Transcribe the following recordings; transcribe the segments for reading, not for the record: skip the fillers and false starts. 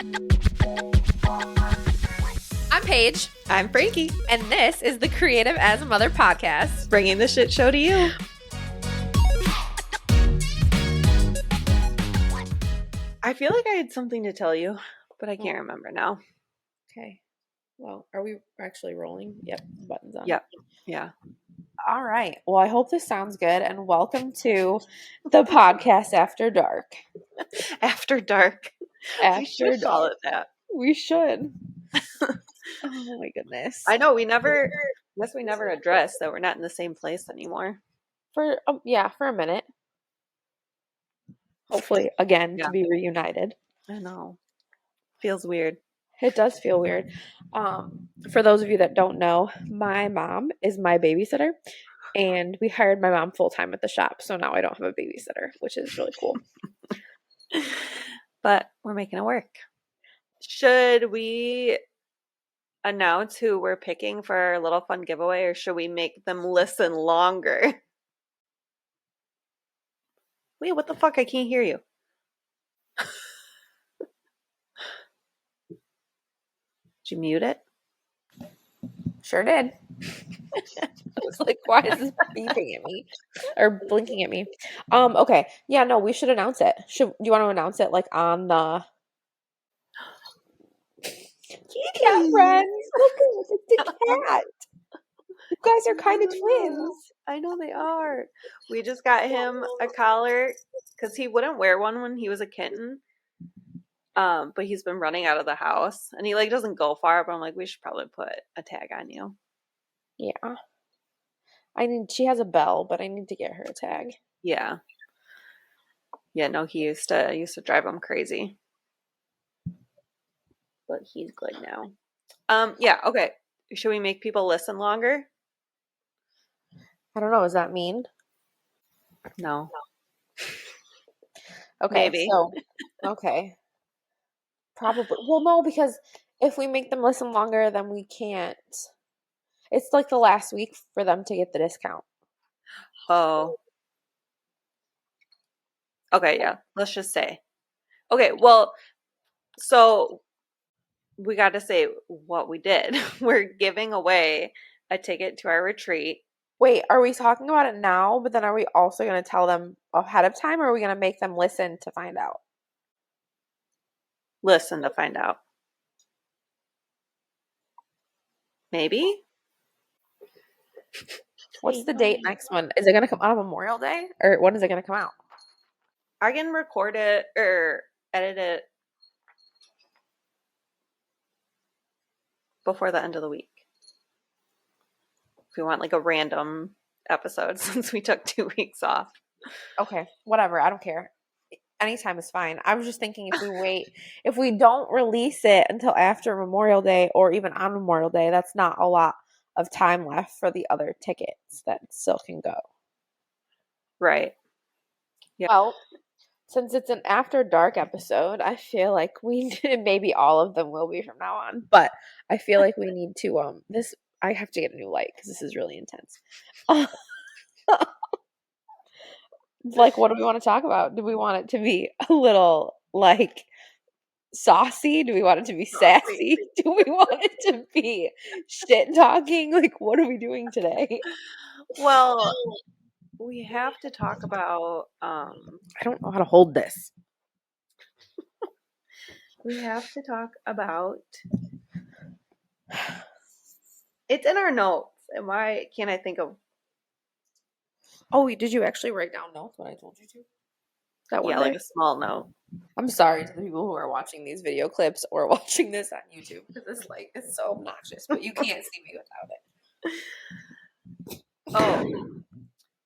I'm Paige. I'm Frankie, And this is the Creative as a Mother podcast. bringing the shit show to you. I feel like I had something to tell you, but I can't remember now. Okay. Well, are we actually rolling? Yep. Button's on. Yep. Yeah. All right. Well, I hope this sounds good. And welcome to the podcast After Dark. After dark. After We should call it that. We should. Oh my goodness. I know we never addressed that we're not in the same place anymore. For a minute. Hopefully, again, Yeah. to be reunited. I know. Feels weird. It does feel weird. For those of you that don't know, my mom is my babysitter, and we hired my mom full-time at the shop, so now I don't have a babysitter, which is really cool. But we're making it work. Should we announce who we're picking for our little fun giveaway, or should we make them listen longer? Wait, what the fuck? I can't hear you. Did you mute it? Sure did. I was like, why is this beeping at me or blinking at me? Okay. Yeah, no, we should announce it. Do you want to announce it like on the kitty cat friends? Look, it's the cat. You guys are kind of twins. I know they are. We just got him a collar because he wouldn't wear one when he was a kitten. But he's been running out of the house and he like doesn't go far, but I'm like, we should probably put a tag on you. Yeah. She has a bell, but I need to get her a tag. Yeah. Yeah, no, he used to drive him crazy. But he's good now. Yeah, okay. Should we make people listen longer? I don't know. Does that mean? No. Okay. Maybe. So, okay. Probably. Well, no, because if we make them listen longer, then we can't. It's like the last week for them to get the discount. Oh. Okay, yeah. Let's just say. Okay, well, so we got to say what we did. We're giving away a ticket to our retreat. Wait, are we talking about it now? But then are we also going to tell them ahead of time, or are we going to make them listen to find out? Listen to find out. Maybe. What's the date next one? Is it going to come out on Memorial Day, or when is it going to come out? I can record it or edit it before the end of the week. If we want like a random episode since we took 2 weeks off. Okay, whatever. I don't care. Anytime is fine. I was just thinking if we don't release it until after Memorial Day or even on Memorial Day, that's not a lot of time left for the other tickets that still can go. Right. Yeah. Well, since it's an After Dark episode, I feel like maybe all of them will be from now on, but I feel like we need to, I have to get a new light because this is really intense. Like, what do we want to talk about? Do we want it to be a little, like, saucy? Do we want it to be sassy? Do we want it to be shit-talking? Like, what are we doing today? Well, we have to talk about, I don't know how to hold this. We have to talk about, it's in our notes, and why can't I think of? Oh, did you actually write down notes when I told you to? That one, yeah, like a small note. I'm sorry to the people who are watching these video clips or watching this on YouTube because it's so obnoxious, but you can't see me without it. Oh,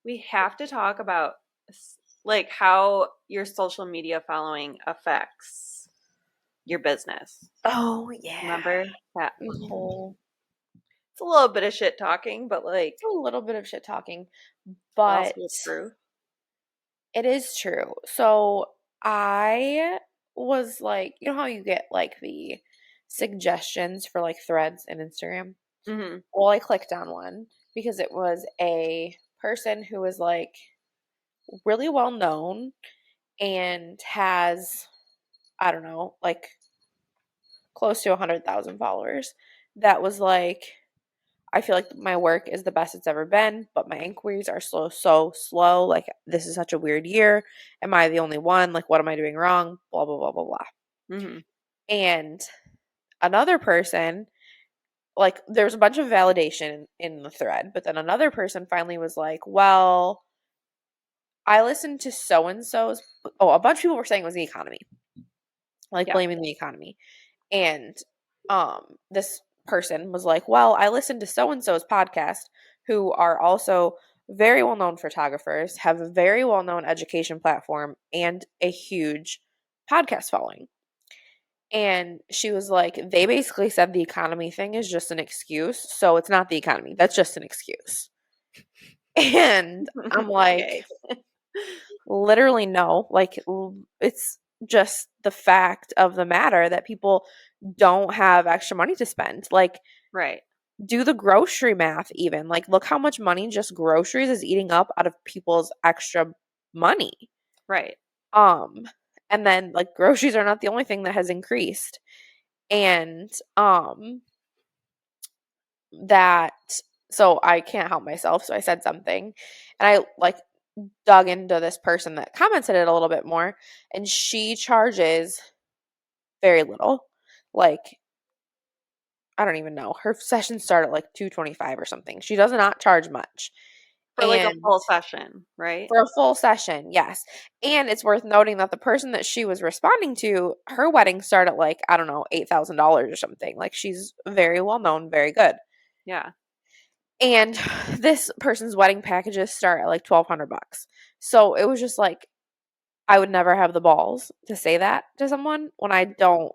we have to talk about like how your social media following affects your business. Oh yeah, remember that whole? It's a little bit of shit talking, but like a little bit of shit talking, but it's true. It is true. So I was like, you know how you get like the suggestions for like threads in Instagram? Mm-hmm. Well, I clicked on one because it was a person who was like really well known and has, I don't know, like close to 100,000 followers that was like, I feel like my work is the best it's ever been, but my inquiries are so slow. Like, this is such a weird year. Am I the only one? Like, what am I doing wrong? Blah, blah, blah, blah, blah. Mm-hmm. And another person, like, there was a bunch of validation in the thread, but then another person finally was like, well, I listened to so and so's. Oh, a bunch of people were saying it was the economy, like, Yeah. blaming the economy. And this person was like, well, I listened to so and so's podcast, who are also very well known photographers, have a very well known education platform, and a huge podcast following. And she was like, they basically said the economy thing is just an excuse. So it's not the economy. That's just an excuse. And I'm like, Okay. literally, no. Like, it's just the fact of the matter that people don't have extra money to spend. Like, Right. do the grocery math even. Like, look how much money just groceries is eating up out of people's extra money. Right. Um, and then like groceries are not the only thing that has increased. And that so I can't help myself. So I said something and I like dug into this person that commented it a little bit more, and she charges very little. Like, I don't even know. Her sessions start at like 225 or something. She does not charge much. For like a And full session, right? for a full session, yes. And it's worth noting that the person that she was responding to, her wedding started at like, I don't know, $8,000 or something. Like, she's very well known, very good. Yeah. And this person's wedding packages start at like 1,200 bucks. So it was just like, I would never have the balls to say that to someone when I don't.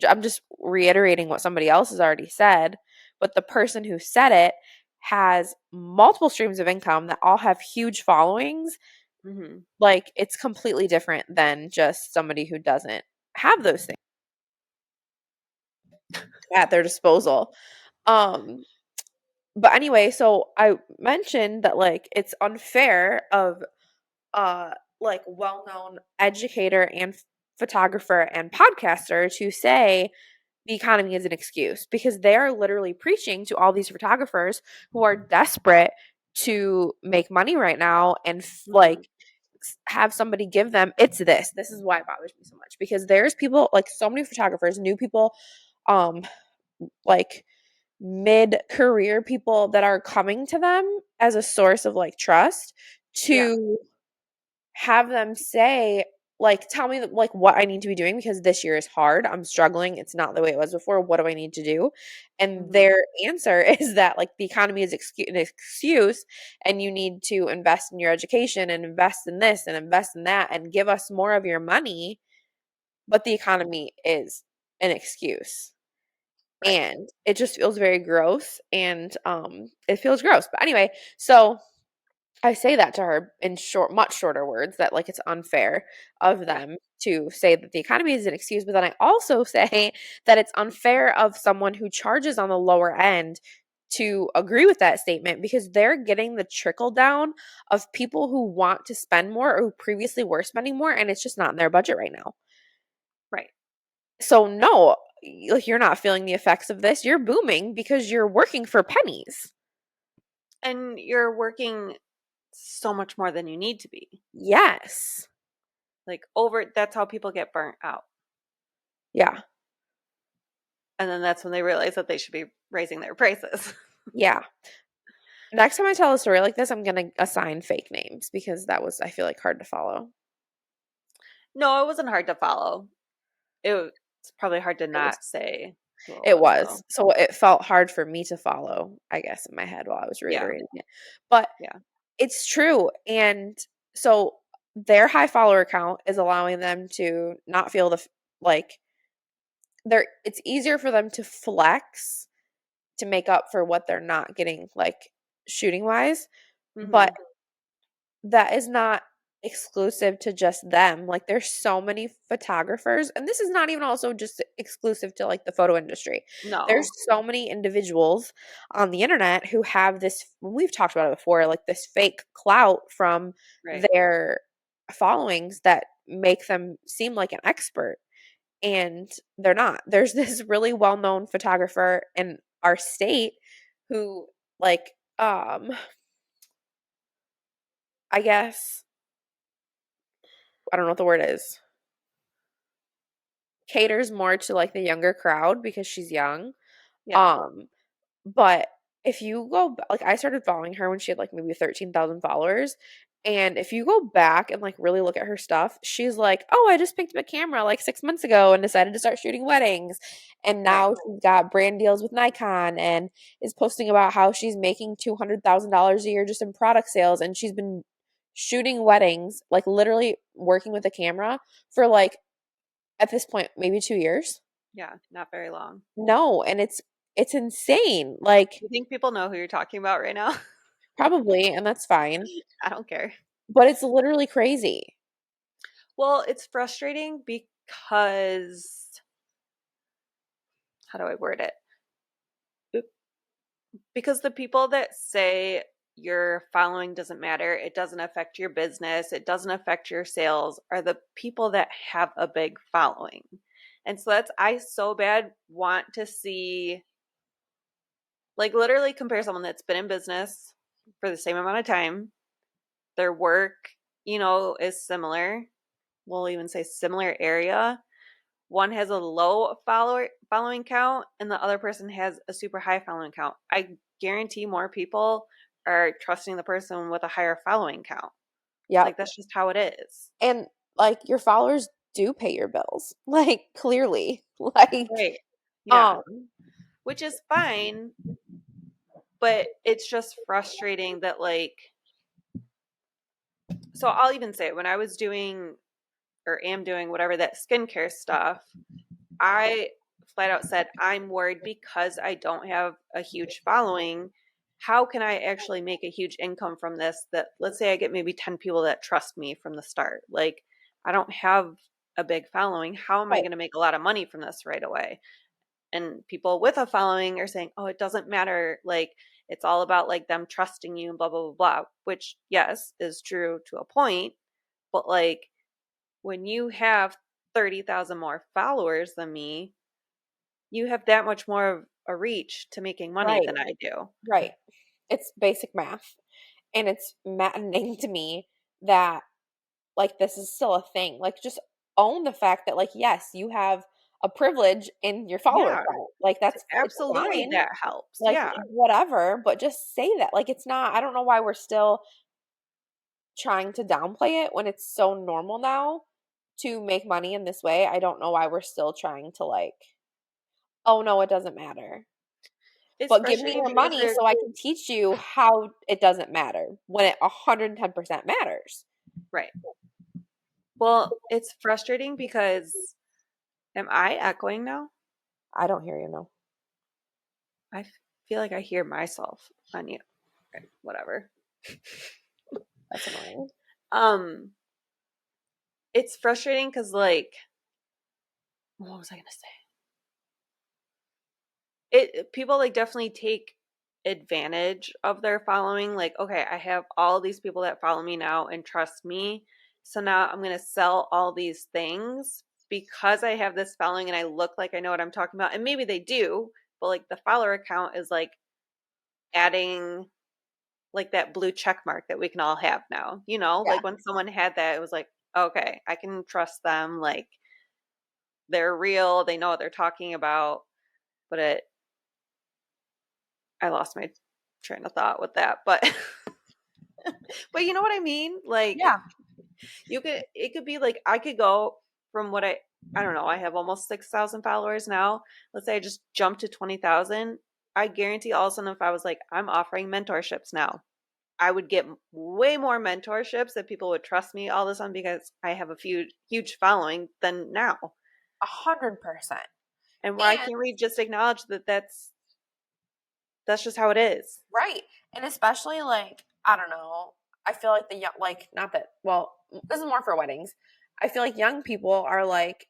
I'm just reiterating what somebody else has already said, but the person who said it has multiple streams of income that all have huge followings. Mm-hmm. Like, it's completely different than just somebody who doesn't have those things at their disposal. Um but anyway, so I mentioned that like it's unfair of uh like well-known educator and photographer and podcaster to say the economy is an excuse, because they are literally preaching to all these photographers who are desperate to make money right now and Mm-hmm. have somebody give them, this is why it bothers me so much, because there's people, like, so many photographers, new people, um like mid-career people that are coming to them as a source of like trust Yeah. to have them say, like, tell me like what I need to be doing because this year is hard. I'm struggling. It's not the way it was before. What do I need to do? And Mm-hmm. their answer is that like the economy is an excuse, and you need to invest in your education and invest in this and invest in that and give us more of your money, but the economy is an excuse. Right. And it just feels very gross, and it feels gross. But anyway, so I say that to her in much shorter words, that like it's unfair of Yeah. them to say that the economy is an excuse, but then I also say that it's unfair of someone who charges on the lower end to agree with that statement, because they're getting the trickle down of people who want to spend more or who previously were spending more, and it's just not in their budget right now. Right. So no, like, you're not feeling the effects of this. You're booming because you're working for pennies. And you're working so much more than you need to be. Yes. Like that's how people get burnt out. Yeah. And then that's when they realize that they should be raising their prices. Yeah. Next time I tell a story like this, I'm going to assign fake names, because that was, I feel like, hard to follow. No, it wasn't hard to follow. It's probably hard to It was. not say who it It was, was. though. So it felt hard for me to follow, I guess, in my head while I was Yeah. reiterating it. But Yeah. it's true. And so their high follower count is allowing them to not feel like it's easier for them to flex to make up for what they're not getting, like, shooting wise. Mm-hmm. But that is not exclusive to just them. Like, there's so many photographers, and this is not even also just exclusive to like the photo industry. There's No. so many individuals on the internet who have this, we've talked about it before, like this fake clout from Right. their followings that make them seem like an expert. and they're not. There's this really well-known photographer in our state who like I guess I don't know what the word is. Caters more to like the younger crowd because she's young. Yeah. Um But if you go like I started following her when she had like maybe 13,000 followers. And if you go back and like really look at her stuff, she's like, "Oh, I just picked up a camera like 6 months ago and decided to start shooting weddings." And Right. now she's got brand deals with Nikon and is posting about how she's making $200,000 a year just in product sales. And she's been shooting weddings, like literally working with a camera for like at this point, maybe 2 years. Yeah. Not very long. No, and it's insane. Like, You think people know who you're talking about right now? probably, and that's fine. I don't care. But it's literally crazy. Well, it's frustrating because how do I word it? Because the people that say your following doesn't matter, it doesn't affect your business, it doesn't affect your sales, are the people that have a big following. And so I so bad want to see, like, literally compare someone that's been in business for the same amount of time, their work, is similar. We'll even say similar area. One has a low following count and the other person has a super high following count. I guarantee more people are trusting the person with a higher following count. Like Yep. that's just how it is. And like your followers do pay your bills. Like clearly. Like Right. Yeah. um Which is fine, but it's just frustrating that so I'll even say when I was doing or am doing whatever that skincare stuff, I flat out said, I'm worried because I don't have a huge following. How can I actually make a huge income from this? That let's say I get maybe 10 people that trust me from the start. Like, I don't have a big following. How am I right, going to make a lot of money from this right away? And people with a following are saying, oh, it doesn't matter. Like, it's all about like them trusting you and blah, blah, blah, blah, which, yes, is true to a point. But like, when you have 30,000 more followers than me, you have that much more of a reach to making money right, than I do. right. It's basic math. And it's maddening to me that like this is still a thing. Like just own the fact that like yes, you have a privilege in your follower Yeah, count. Like it's absolutely fine. that helps. Like Yeah. whatever, but just say that. Like it's not I don't know why we're still trying to downplay it when it's so normal now to make money in this way. I don't know why we're still trying to like, oh no, it doesn't matter. It's But give me frustrating your because money so I can teach you how it doesn't matter when it 110% matters. right. Well, it's frustrating because am I echoing now? I don't hear you, no. I feel like I hear myself on you. Okay, whatever. That's annoying. Um, it's frustrating because like, what was I gonna say? It people like definitely take advantage of their following. Like, okay, I have all these people that follow me now and trust me. So now I'm going to sell all these things because I have this following and I look like I know what I'm talking about. And maybe they do, but like the follower account is like adding like that blue check mark that we can all have now. Yeah. Like when someone had that, it was like, okay, I can trust them. Like they're real, they know what they're talking about. But I lost my train of thought with that, but but you know what I mean? Like Yeah. it could be like I could go from what I don't know, I have almost 6,000 followers now. Let's say I just jumped to 20,000. I guarantee all of a sudden if I was like I'm offering mentorships now, I would get way more mentorships that people would trust me all of a sudden because I have a huge following than now. 100%. And why And can't we just acknowledge that that's just how it is? right. And especially like, I don't know. I feel like the young, like, not that, well, this is more for weddings. I feel like young people are like,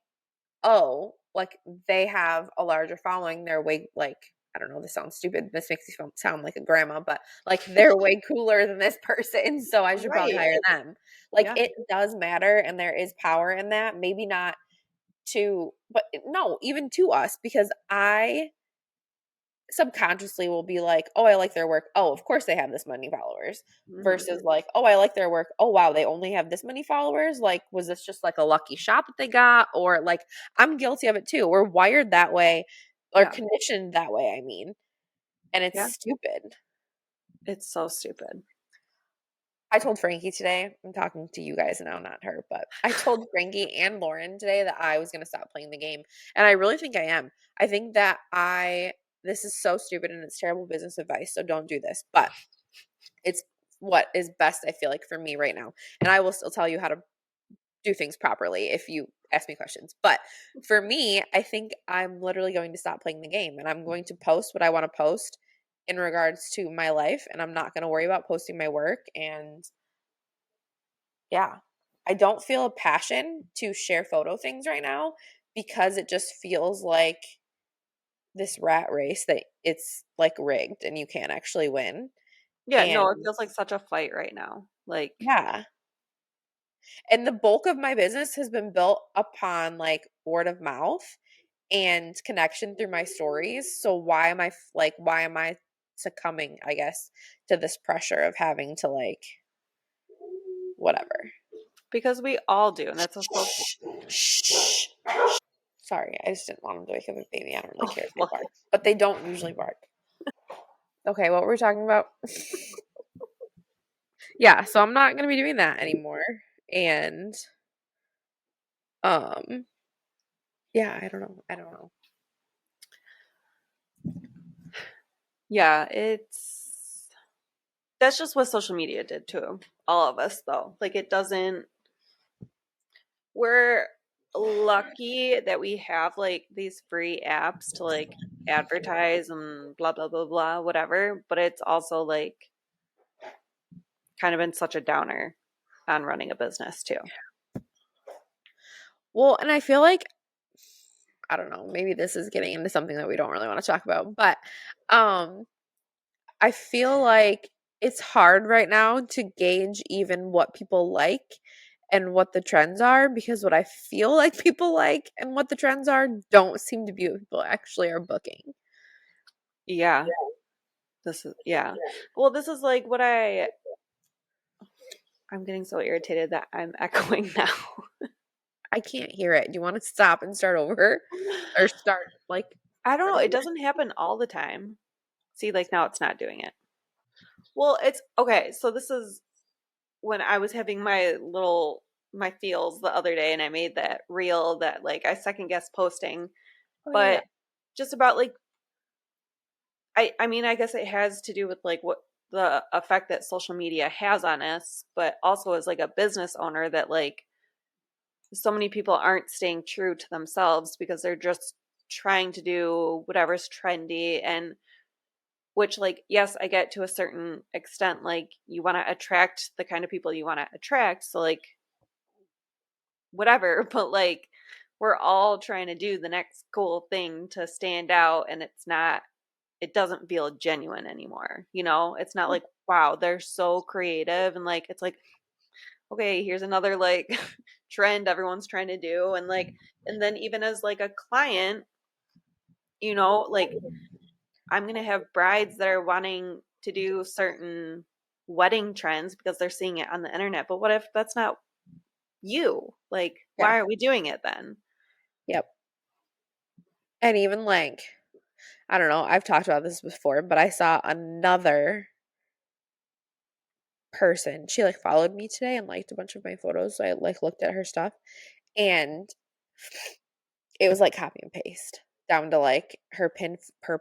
oh, like they have a larger following. They're way, like, I don't know, this sounds stupid. This makes me sound like a grandma, but like they're way cooler than this person. So I should probably Right. hire them. Like Yeah. it does matter and there is power in that. Maybe not but no, even to us, because I subconsciously will be like, oh, I like their work. Oh, of course they have this many followers. Hmm. Versus like, oh, I like their work. Oh, wow, they only have this many followers. Like, was this just like a lucky shot that they got? Or like, I'm guilty of it too. We're wired that way or Yeah. conditioned that way, I mean. And it's Yeah. stupid. It's so stupid. I told Frankie today, I'm talking to you guys now, not her, but I told Frankie and Lauren today that I was going to stop playing the game. And I really think I am. I think that this is so stupid and it's terrible business advice, so don't do this. But it's what is best, I feel like, for me right now. And I will still tell you how to do things properly if you ask me questions. But for me, I think I'm literally going to stop playing the game and I'm going to post what I want to post in regards to my life. And I'm not going to worry about posting my work. And yeah, I don't feel a passion to share photo things right now because it just feels like this rat race that it's like rigged and you can't actually win. Yeah, And no, it feels like such a fight right now. Like, yeah, and the bulk of my business has been built upon like word of mouth and connection through my stories. So why am I succumbing, I guess, to this pressure of having to like whatever. because we all do, and that's a social. Shh, shh. Sorry, I just didn't want him to wake up a baby. I don't really Oh, care if they well, bark, but they don't usually bark. Okay, what were we talking about? Yeah, so I'm not gonna be doing that anymore. And um, yeah, I don't know. I don't know. yeah, that's just what social media did to all of us, though. Like, it doesn't. We're lucky that we have like these free apps to like advertise and blah blah blah blah whatever, but it's also like kind of been such a downer on running a business too. Well, and I feel like I don't know, maybe this is getting into something that we don't really want to talk about, but um I feel like it's hard right now to gauge even what people like and what the trends are because what I feel like people like and what the trends are don't seem to be what people actually are booking. Yeah, this is yeah. Well, this is like what I'm getting so irritated that I'm echoing now. I can't hear it. Do you want to stop and start over or start like I don't start know, it over? doesn't happen all the time. See, like now it's not doing it. Well, it's okay. So this is when I was having my feels the other day and I made that reel that like I second guessed posting, Oh yeah. but just about like I mean I guess it has to do with like what the effect that social media has on us, but also as like a business owner that like so many people aren't staying true to themselves because they're just trying to do whatever's trendy and which like yes, I get to a certain extent like you want to attract the kind of people you want to attract, so like whatever, but like we're all trying to do the next cool thing to stand out and it doesn't feel genuine anymore, you know? It's not like wow, they're so creative and like it's like okay, here's another like trend everyone's trying to do and then even as like a client, you know, like I'm going to have brides that are wanting to do certain wedding trends because they're seeing it on the internet. But what if that's not you? Like, Yeah. why are we doing it then? Yep. And even like I don't know, I've talked about this before, but I saw another person. She like followed me today and liked a bunch of my photos. So I like looked at her stuff and it was like copy and paste down to like her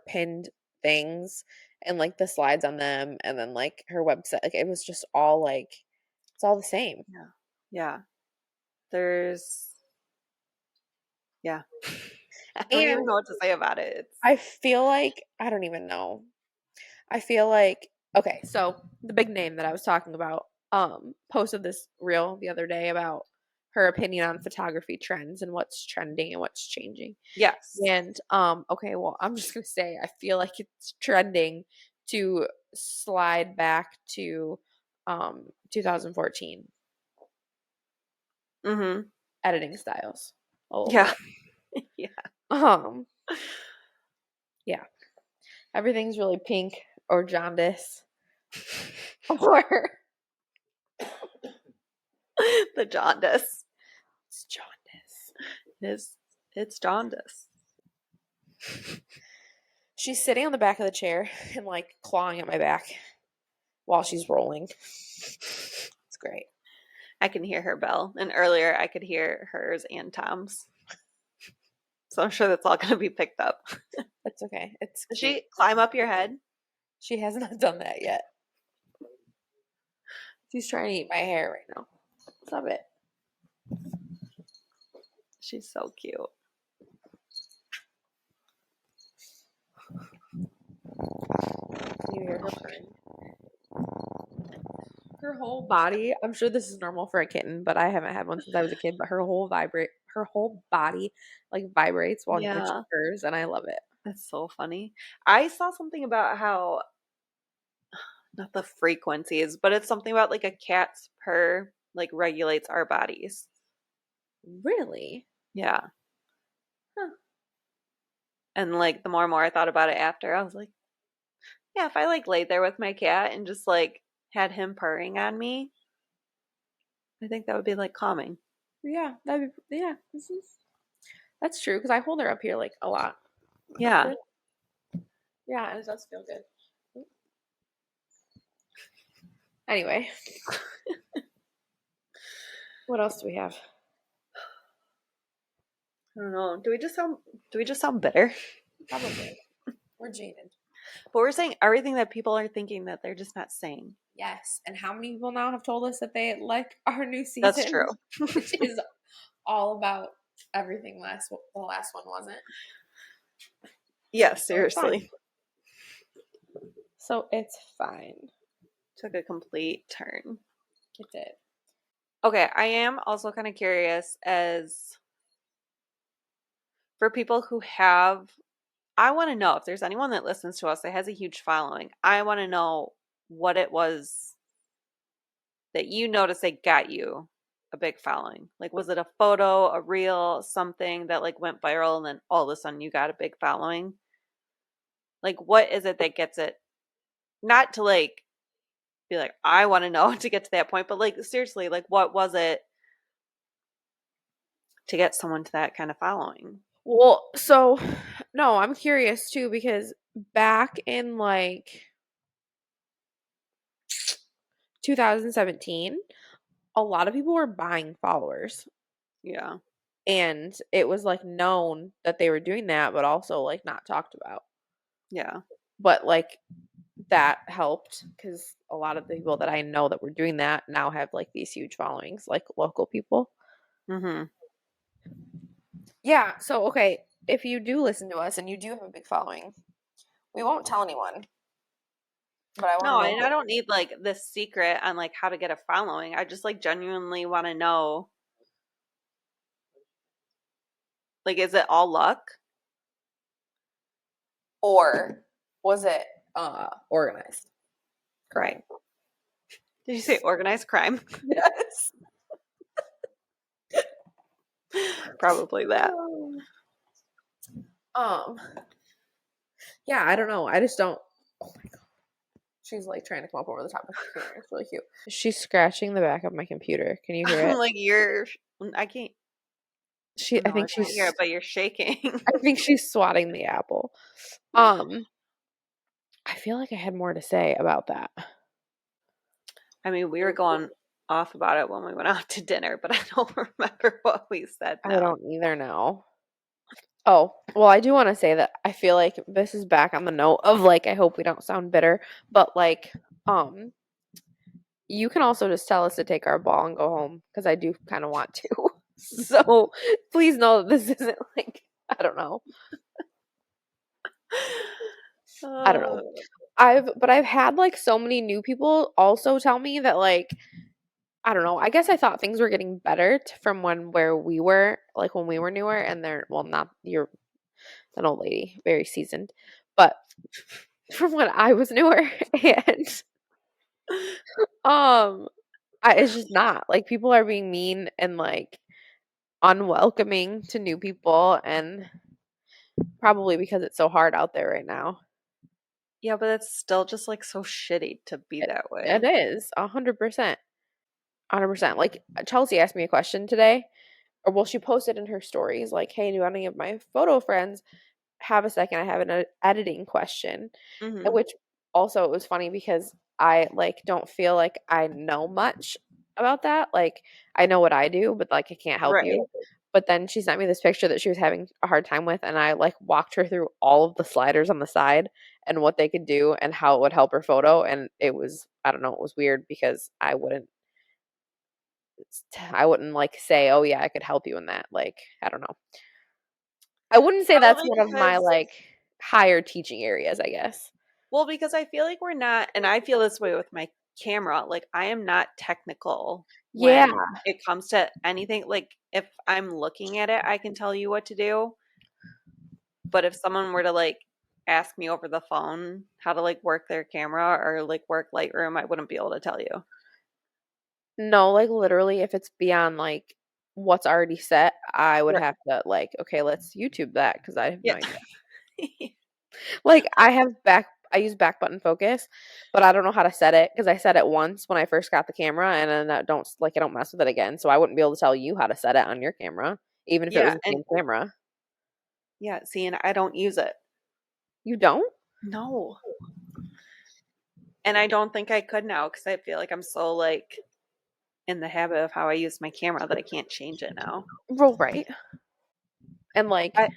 pinned things and like the slides on them and then like her website. Like it was just all like it's all the same. Yeah. Yeah. There's, yeah. I don't even And know what to say about it. It's, I feel like I don't even know. I feel like okay, so the big name that I was talking about posted this reel the other day about her opinion on photography trends and what's trending and what's changing. yes. And okay, well, I'm just going to say I feel like it's trending to slide back to 2014 Mm-hmm. editing styles. a little Yeah. bit. Yeah. Um, yeah, everything's really pink or jaundice or The jaundice. it's jaundice. It's jaundice. She's sitting on the back of the chair and like clawing at my back while she's rolling. It's great. I can hear her bell. And earlier I could hear hers and Tom's. So I'm sure that's all going to be picked up. It's okay. It's Does cute. she climb up your head? She has not done that yet. She's trying to eat my hair right now. Stop it. She's so cute. You hear her purring. Her whole body, I'm sure this is normal for a kitten, but I haven't had one since I was a kid, but her whole body like vibrates when she Yeah, purrs, and I love it. that's so funny. I saw something about how, not the frequencies, but it's something about like a cat's purr like regulates our bodies. Really? Yeah. Huh. And like the more and more I thought about it after, I was like, yeah, if I like laid there with my cat and just like had him purring on me, I think that would be like calming. Yeah, that's true because I hold her up here like a lot. Yeah. Yeah, and it does feel good. Anyway, what else do we have? I don't know. Do we just sound bitter? Probably. We're jaded. But we're saying everything that people are thinking that they're just not saying. Yes, and how many people now have told us that they like our new That's season, true. which is all about everything the last one wasn't. Yeah, So it's fine. seriously. So it's fine. Took a complete turn. It did. Okay, I am also kind of curious as for people who have, I want to know if there's anyone that listens to us that has a huge following. I want to know what it was that you noticed they got you a big following. Like, was it a photo, a reel, something that like went viral and then all of a sudden you got a big following? Like, what is it that gets it? Not to like be like, I want to know to get to that point, but like, seriously, like, what was it to get someone to that kind of following? Well, so no, I'm curious too because back in like 2017, a lot of people were buying followers. Yeah. And it was like known that they were doing that, but also like not talked about. Yeah. But like that helped because a lot of the people that I know that were doing that now have like these huge followings, like local people. Mm-hmm. Yeah. So, okay, if you do listen to us and you do have a big following, we won't tell anyone, but I want No, to and I know. don't need like this secret on like how to get a following. I just like genuinely want to know, like, is it all luck? Or was it organized? Right. Did you say organized crime? Yes. Probably that. Um, yeah, I don't know. I just don't. Oh my god. She's like trying to come up over the top of the computer. It's really cute. She's scratching the back of my computer. Can you hear it? Like I can't. I No, I think can't hear it, but you're shaking. I think she's swatting the apple. I feel like I had more to say about that. I mean, we were going off about it when we went out to dinner, but I don't remember what we said I now. don't either now. Oh, well, I do want to say that I feel like this is back on the note of like I hope we don't sound bitter, but like you can also just tell us to take our ball and go home because I do kind of want to. So please know that this isn't like I don't know. I don't know. I've had like so many new people also tell me that like I don't know. I guess I thought things were getting better from where we were like when we were newer and they're well not you're an old lady, very seasoned. But from when I was newer and um it's just not like people are being mean and like unwelcoming to new people, and probably because it's so hard out there right now. Yeah, but it's still just like so shitty to be It, that it way. is 100%. 100%. Like Chelsea asked me a question today, or well, she posted in her stories like, "Hey, do any of my photo friends have a second? I have an editing question." Hmm. Which also it was funny because I like don't feel like I know much about that. Like I know what I do, but like I can't help Right. you. But then she sent me this picture that she was having a hard time with, and I like walked her through all of the sliders on the side and what they could do and how it would help her photo. And it was, I don't know, it was weird because I wouldn't like say, "Oh yeah, I could help you in that." Like, I don't know. I wouldn't say that's Probably one of my because, like higher teaching areas, I guess. well, because I feel like we're not, and I feel this way with my camera. Like, I am not technical Yeah. when it comes to anything. Like, if I'm looking at it, I can tell you what to do. But if someone were to like ask me over the phone how to like work their camera or like work Lightroom, I wouldn't be able to tell you. No, like literally if it's beyond like what's already set, I would Right. have to like, okay, let's YouTube that because I have no Yeah. idea. Like I use back button focus, but I don't know how to set it because I set it once when I first got the camera and then I don't mess with it again. So I wouldn't be able to tell you how to set it on your camera, even if it was Yeah. the And same camera. yeah, see, and I don't use it. You don't? No. And I don't think I could now because I feel like I'm so like in the habit of how I use my camera that I can't change it now. Roll right. And like I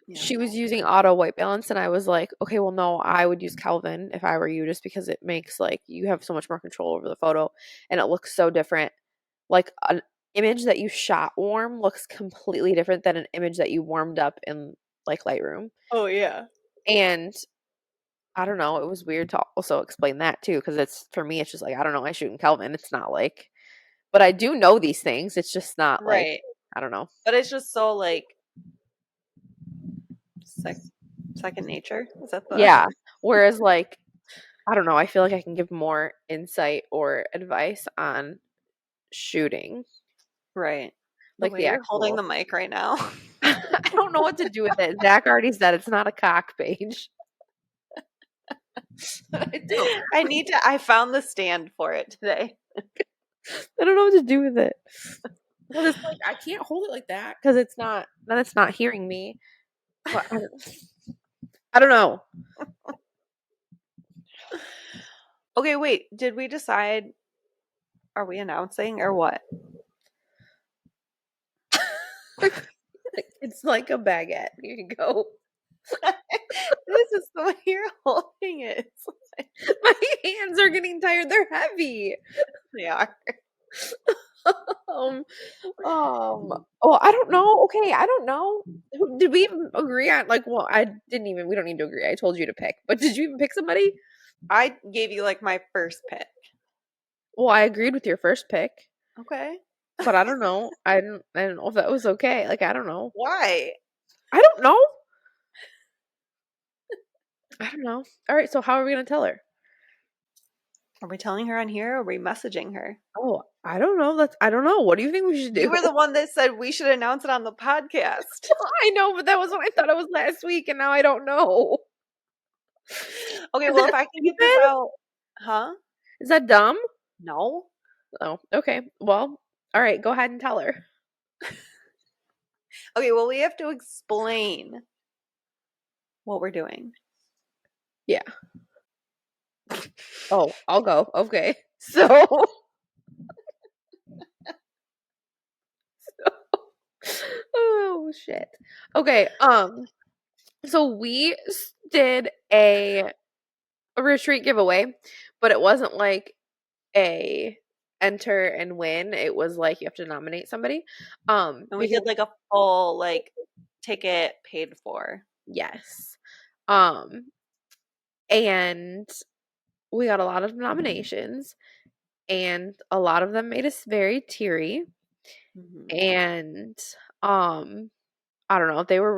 yeah. she was using auto white balance and I was like, okay, well no, I would use Kelvin if I were you just because it makes like you have so much more control over the photo and it looks so different. Like an image that you shot warm looks completely different than an image that you warmed up in like Lightroom. Oh yeah. And I don't know, it was weird to also explain that too because it's for me it's just like I don't know, I shoot in Kelvin. It's not like but I do know these things. It's just not like Right. I don't know. But it's just so like sec- second nature. Is that the Yeah. Whereas like I don't know, I feel like I can give more insight or advice on shooting, right? The like way the you're holding actual the mic right now. I don't know what to do with it. Zach already said it's not a cock page. I don't. I found the stand for it today. I don't know what to do with it. Well, it's like I can't hold it like that because then it's not hearing me. But I don't know. Okay, wait. Did we decide? Are we announcing or what? It's like a baguette. Here you go. This is the way you're holding it. My hands are getting tired. They're heavy. They are. Um, well, I don't know. Okay, I don't know. Did we even agree on like? Well, I didn't even. We don't need to agree. I told you to pick, but did you even pick somebody? I gave you like my first pick. Well, I agreed with your first pick, Okay. but I don't know. I don't know if that was okay. Like, I don't know. Why? I don't know. I don't know. All right. So how are we gonna tell her? Are we telling her on here or are we messaging her? Oh, I don't know. I don't know. What do you think we should do? You were the one that said we should announce it on the podcast. I know, but that was when I thought it was last week, and now I don't know. Okay, Is well, that if I can get this stupid? out, huh? Is that dumb? No. Oh, okay. Well, all right. Go ahead and tell her. Okay, well, we have to explain what we're doing. Yeah. Oh, I'll go. Okay. So, oh shit. Okay. So we did a retreat giveaway, but it wasn't like a enter and win. It was like you have to nominate somebody. And we Because did like a full like ticket paid for. yes. Um, and we got a lot of nominations, and a lot of them made us very teary. Hmm. And um, I don't know. They were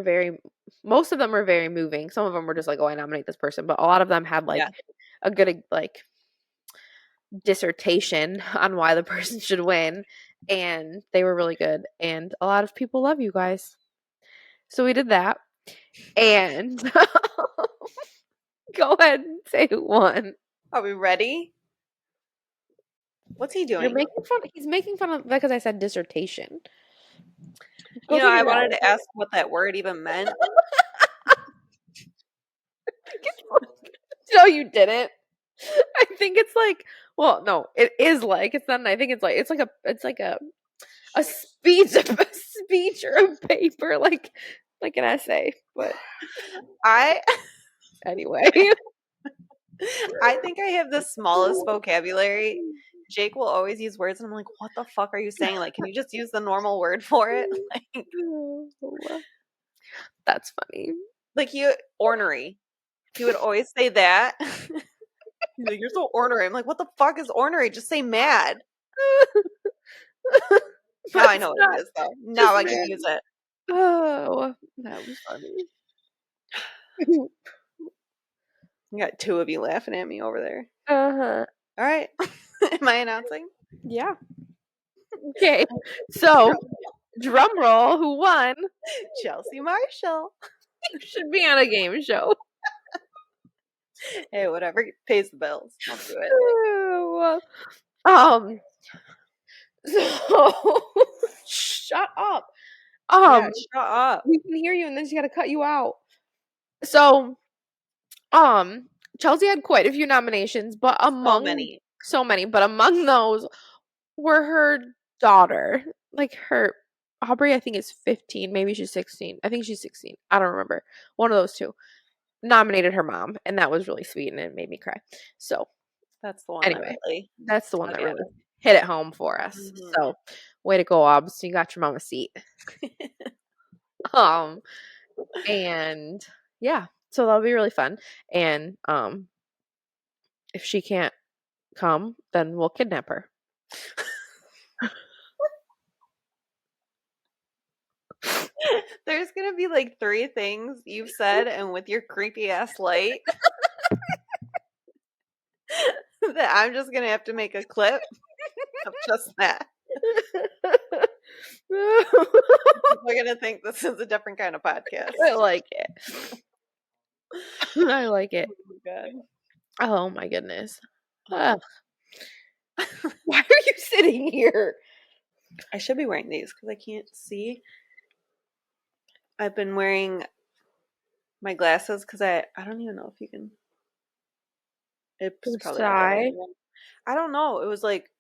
very. Most of them were very moving. Some of them were just like, "Oh, I nominate this person," but a lot of them had like Yeah. a good like dissertation on why the person should win. and they were really good. And a lot of people love you guys. So we did that. And go ahead and say who won. Are we ready? What's he You're doing? making fun. He's making fun of because I said dissertation. Go You know, I figure it wanted out. to ask what that word even meant. No, you didn't. I think it's like, well, no, it is like it's not. I think it's like a speech, a speech or a paper, like an essay. But I anyway, I think I have the smallest vocabulary. Jake will always use words, and I'm like, "What the fuck are you saying? Like, can you just use the normal word for it?" that's funny. Like ornery. He would always say that. He's like, "You're so ornery." I'm like, "What the fuck is ornery? Just say mad." Now I That's know what not it is, though. just Now I can mad. use it. Oh, that was funny. You got two of you laughing at me over there. Uh-huh. All right. Am I announcing? Yeah. Okay. So, drum roll, who won? Chelsea Marshall. You should be on a game show. Hey, whatever pays the bills. I'll do it. Oh, so shut up. Yeah, shut up. We can hear you and then she gotta cut you out. So, Chelsea had quite a few nominations, but So many. but among those were her daughter. Like her Aubrey, I think is 15, maybe she's 16. I think she's 16. I don't remember. One of those two nominated her mom, and that was really sweet and it made me cry. So, That's the one anyway, that really that's the one that dug at really hit it home for us. Mhm. So, way to go, Obs. You got your mom a seat. And yeah, so that'll be really fun. And if she can't come, then we'll kidnap her. There's gonna be like 3 things you've said, and with your creepy ass light, that I'm just gonna have to make a clip of just that. We're gonna think this is a different kind of podcast. I like it. I like it. Oh my god. Oh my goodness. Ugh. Why are you sitting here? I should be wearing these because I can't see. I've been wearing my glasses because I don't even know if you can. It's probably not the right one. I don't know. It was like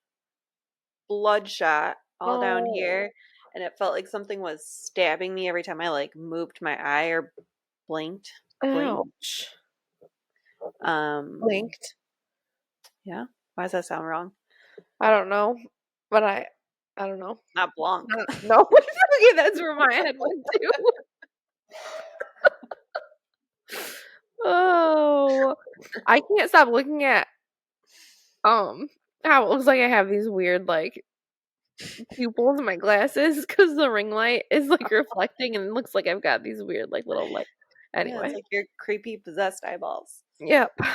bloodshot all down here, and it felt like something was stabbing me every time I like moved my eye or blinked. Ouch. Blinked. Yeah. Why does that sound wrong? I don't know, but I don't know. Not blanc. No. Okay, that's where my head went to. Oh, I can't stop looking at how it looks like I have these weird like pupils in my glasses because the ring light is like reflecting and it looks like I've got these weird like little like anyway. Yeah, it's like your creepy possessed eyeballs. Yep. Let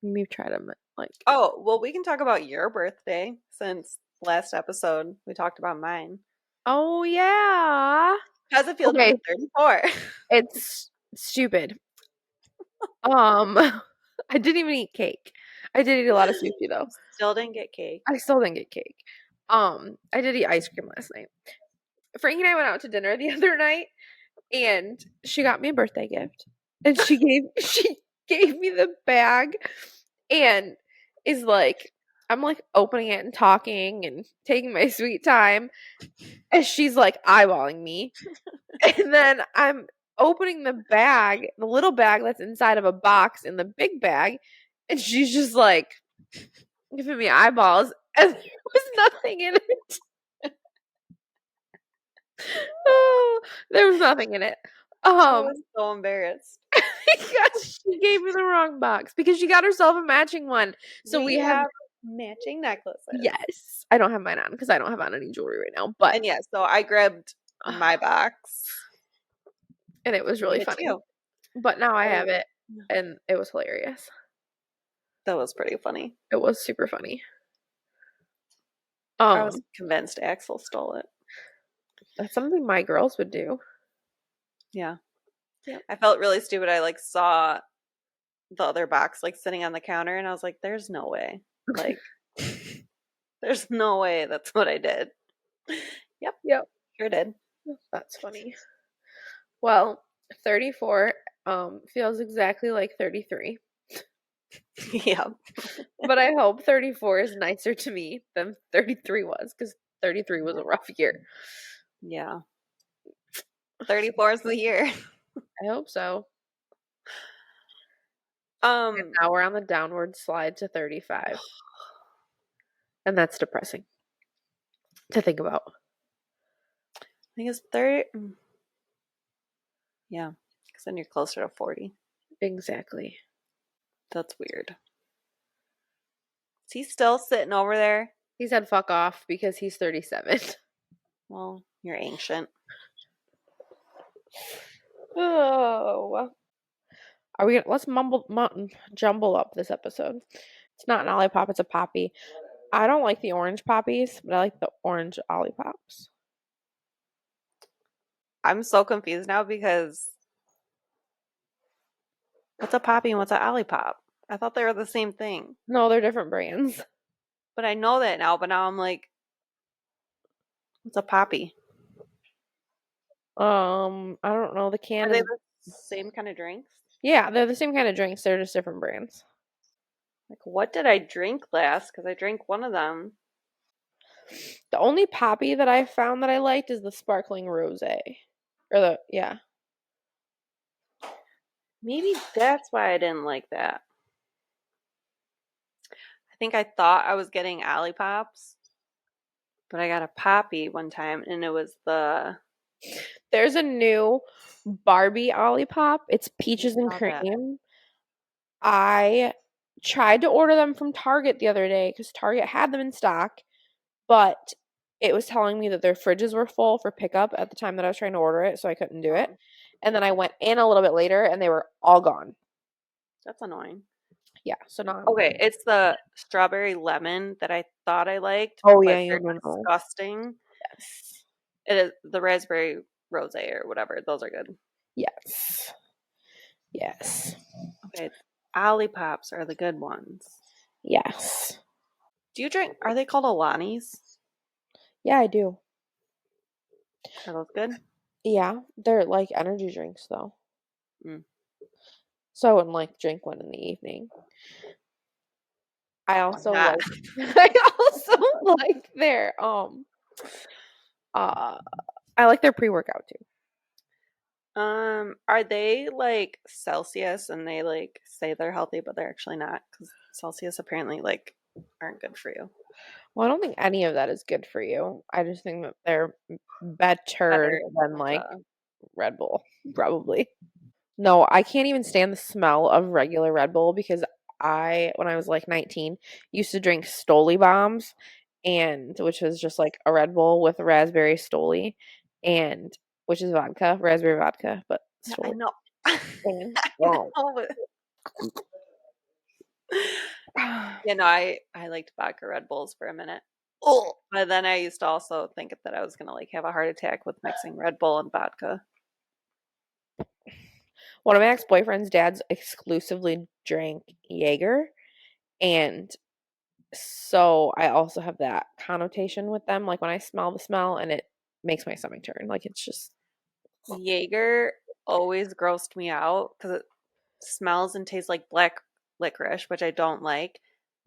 me try to like. Oh, well, we can talk about your birthday since last episode we talked about mine. Oh yeah. How's it feel to be 34? It's stupid. I didn't even eat cake. I did eat a lot of sushi though. Still didn't get cake. I still didn't get cake. I did eat ice cream last night. Frankie and I went out to dinner the other night and she got me a birthday gift. And she gave me the bag and is like I'm like opening it and talking and taking my sweet time and she's like eyeballing me. And then I'm opening the bag, the little bag that's inside of a box in the big bag, and she's just like giving me eyeballs, and there was nothing in it. Oh, there was nothing in it. I was so embarrassed. Because she gave me the wrong box because she got herself a matching one. So we have matching necklaces. Yes, I don't have mine on because I don't have on any jewelry right now. But and yeah, so I grabbed my box, and it was really funny. But now I have it, and it was hilarious. That was pretty funny. It was super funny. I was Um, convinced Axel stole it. that's something my girls would do. Yeah. Yep. I felt really stupid. I like saw the other box like sitting on the counter and I was like, there's no way. Like, there's no way that's what I did. Yep, Yep. sure did. That's funny. Well, 34 feels exactly like 33. Yep. But I hope 34 is nicer to me than 33 was, because 33 was a rough year. Yeah. 34 is the year. I hope so. And Um, now we're on the downward slide to 35. And that's depressing to think about. I think it's 30. Yeah, because then you're closer to 40. Exactly. That's weird. Is he still sitting over there? He said fuck off because he's 37. Well, you're ancient. Oh. Are we gonna let's jumble up this episode. It's not an Olipop, it's a poppy. I don't like the orange poppies, but I like the orange Olipops. I'm so confused now because what's a poppy and what's a olipop? I thought they were the same thing. No, they're different brands. But I know that now, but now I'm like, what's a poppy? I don't know. The Are can they is the same kind of drinks? yeah, they're the same kind of drinks. They're just different brands. Like, what did I drink last? Because I drank one of them. The only poppy that I found that I liked is the sparkling rosé. Or the yeah. Maybe that's why I didn't like that. I think I thought I was getting Olipops, but I got a poppy one time, and it was the There's a new Barbie Olipop. It's I peaches and saw that. cream. I tried to order them from Target the other day because Target had them in stock, but it was telling me that their fridges were full for pickup at the time that I was trying to order it, so I couldn't do it. Oh, And then I went in a little bit later and they were all gone. that's annoying. Yeah, so now I'm Okay, it's the strawberry lemon that I thought I liked, oh but yeah, you they're don't know. disgusting. Yes. It is the raspberry rosé or whatever. Those are good. Yes. Yes. Okay, Olipops are the good ones. Yes. Do you drink? Are they called Alani's? Yeah, I do. Are those good? Yeah, they're like energy drinks though. Mm. So I wouldn't like drink one in the evening. I Why also not? like I also like their uh I like their pre-workout too. Are they like Celsius and they like say they're healthy, but they're actually not? Because Celsius apparently like aren't good for you. Well, I don't think any of that is good for you. I just think that they're better Better than like to Red Bull, probably. No, I can't even stand the smell of regular Red Bull because when I was like 19, used to drink Stoli bombs and which was just like a Red Bull with raspberry Stoli and which is vodka, raspberry vodka, but Yeah, I Stoli. know. And, I oh. know. You know, I liked vodka Red Bulls for a minute. Oh. But then I used to also think that I was gonna like have a heart attack with mixing Red Bull and vodka. One of my ex-boyfriend's dads exclusively drank Jaeger and so I also have that connotation with them. Like when I smell the smell and it makes my stomach turn. Like it's just Jaeger always grossed me out because it smells and tastes like black licorice, which I don't like.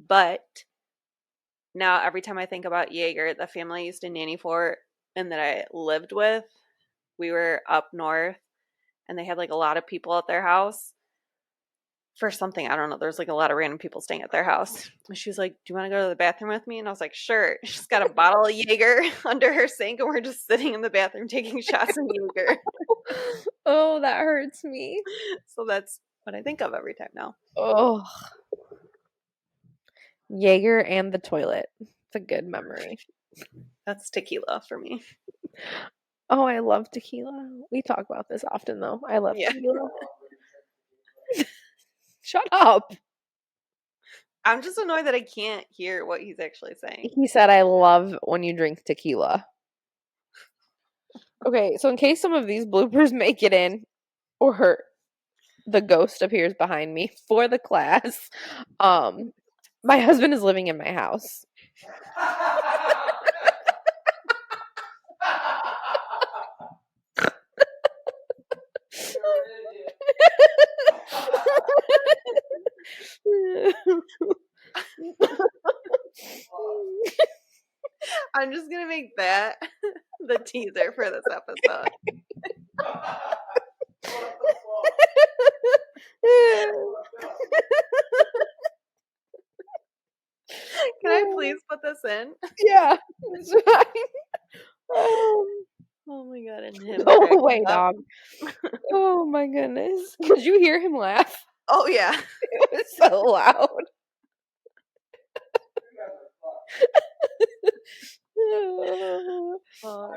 But now every time I think about Jaeger, the family I used to nanny for and that I lived with, we were up north and they had like a lot of people at their house for something. I don't know. There's like a lot of random people staying at their house. And she was like, do you want to go to the bathroom with me? And I was like, sure. She's got a bottle of Jaeger under her sink and we're just sitting in the bathroom taking shots of Jaeger. oh, that hurts me. So that's what I think of every time now. Oh, Jaeger and the toilet. It's a good memory. That's tequila for me. Oh, I love tequila. We talk about this often though. I love Yeah. tequila. Shut up. I'm just annoyed that I can't hear what he's actually saying. He said, I love when you drink tequila. Okay, so in case some of these bloopers make it in, or the ghost appears behind me for the class, my husband is living in my house. I'm just gonna make that the teaser for this episode. Can I please put this in? Yeah, it's fine. Oh my god, and him Go cracking away, up. dog. Oh my goodness. Could you hear him laugh? Oh yeah. It was so loud. Oh.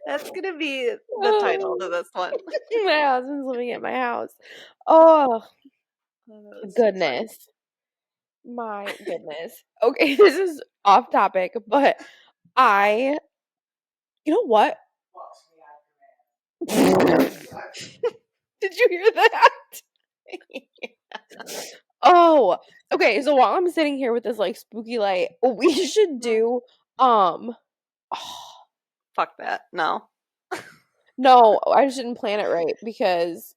That's gonna be the title to this one. My husband's living at my house. Oh, That's goodness. My goodness. Okay, this is off topic, but you know what? Did you hear that? Oh, okay. So while I'm sitting here with this like spooky light, we should do oh, Fuck that. No. no, I just didn't plan it right because